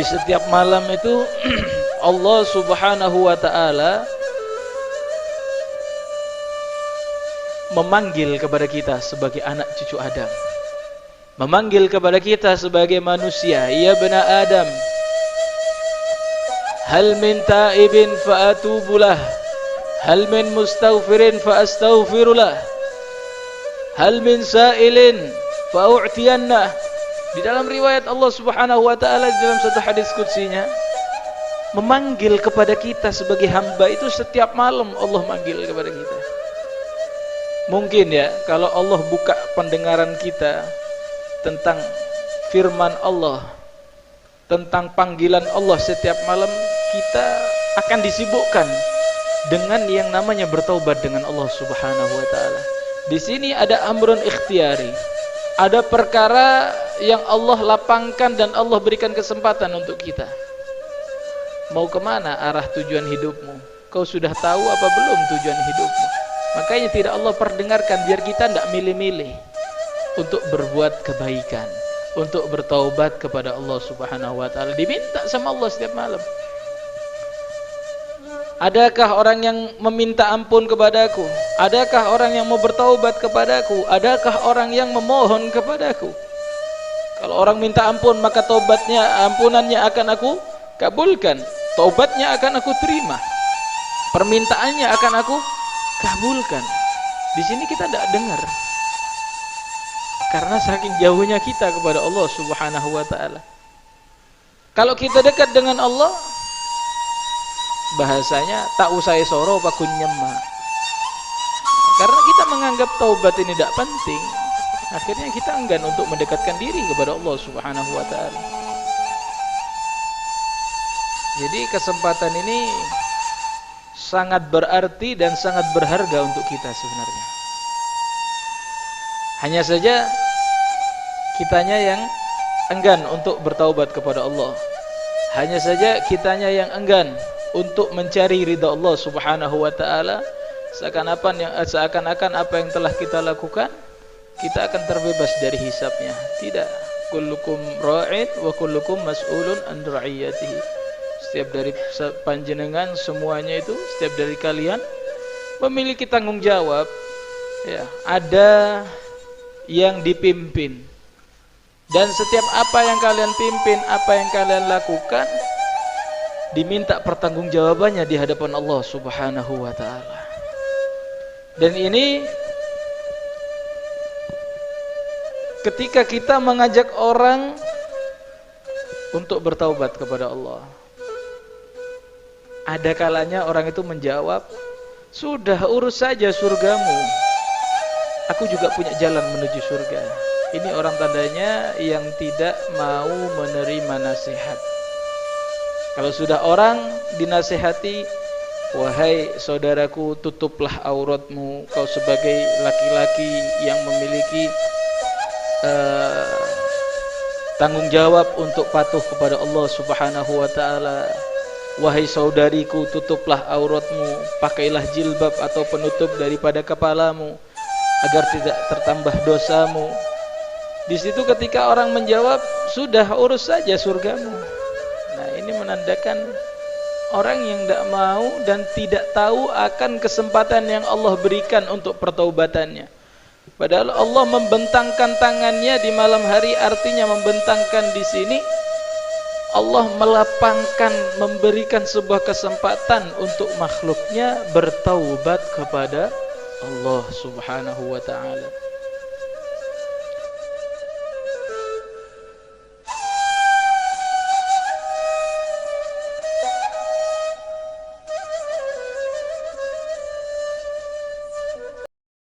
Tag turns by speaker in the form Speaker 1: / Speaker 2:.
Speaker 1: Di setiap malam itu Allah Subhanahu wa ta'ala memanggil kepada kita sebagai anak cucu Adam, memanggil kepada kita sebagai manusia, ya bani Adam, hal min taibin fa atubulah, hal min mustaghfirin fa astaghfirullah, hal min sa'ilin fa u'tiyannah. Di dalam riwayat Allah Subhanahu wa ta'ala, di dalam satu hadis qudsinya, memanggil kepada kita sebagai hamba itu setiap malam Allah manggil kepada kita. Mungkin ya, kalau Allah buka pendengaran kita tentang firman Allah, tentang panggilan Allah setiap malam, kita akan disibukkan dengan yang namanya bertaubat dengan Allah Subhanahu wa ta'ala. Di sini ada amrun ikhtiyari, ada perkara yang Allah lapangkan dan Allah berikan kesempatan untuk kita. Mau kemana arah tujuan hidupmu? Kau sudah tahu apa belum tujuan hidupmu? Makanya tidak Allah perdengarkan biar kita tidak milih-milih untuk berbuat kebaikan, untuk bertaubat kepada Allah Subhanahu wa ta'ala. Diminta sama Allah setiap malam. Adakah orang yang meminta ampun kepadaku? Adakah orang yang mau bertaubat kepadaku? Adakah orang yang memohon kepadaku? Kalau orang minta ampun, maka taubatnya, ampunannya akan aku kabulkan, taubatnya akan aku terima, permintaannya akan aku kabulkan. Di sini kita tidak dengar, karena saking jauhnya kita kepada Allah Subhanahu wa ta'ala. Kalau kita dekat dengan Allah, bahasanya tak usai soro pakun nyema. Karena kita menganggap taubat ini tidak penting, akhirnya kita enggan untuk mendekatkan diri kepada Allah Subhanahu wa ta'ala. Jadi kesempatan ini sangat berarti dan sangat berharga untuk kita sebenarnya. Hanya saja kitanya yang enggan untuk bertaubat kepada Allah. Hanya saja kitanya yang enggan untuk mencari ridha Allah Subhanahu wa ta'ala. Seakan-akan apa yang telah kita lakukan, kita akan terbebas dari hisabnya. Tidak. Kullukum ra'id wa kullukum mas'ulun an ra'iyatihi. Setiap dari panjenengan, semuanya itu, setiap dari kalian memiliki tanggung jawab. Ya, ada yang dipimpin, dan setiap apa yang kalian pimpin, apa yang kalian lakukan, diminta pertanggungjawabannya di hadapan Allah Subhanahu wa ta'ala. Dan ini ketika kita mengajak orang untuk bertaubat kepada Allah, ada kalanya orang itu menjawab, sudah urus saja surgamu, aku juga punya jalan menuju surga. Ini orang tandanya yang tidak mau menerima nasihat. Kalau sudah orang dinasihati, wahai saudaraku, tutuplah auratmu, kau sebagai laki-laki yang memiliki tanggung jawab untuk patuh kepada Allah Subhanahu wa ta'ala. Wahai saudariku, tutuplah auratmu, pakailah jilbab atau penutup daripada kepalamu agar tidak tertambah dosamu. Di situ ketika orang menjawab, sudah urus saja surgamu. Nah, ini menandakan orang yang tidak mau dan tidak tahu akan kesempatan yang Allah berikan untuk pertaubatannya. Padahal Allah membentangkan tangannya di malam hari, artinya membentangkan di sini Allah melapangkan, memberikan sebuah kesempatan untuk makhluknya bertaubat kepada Allah Subhanahu wa ta'ala.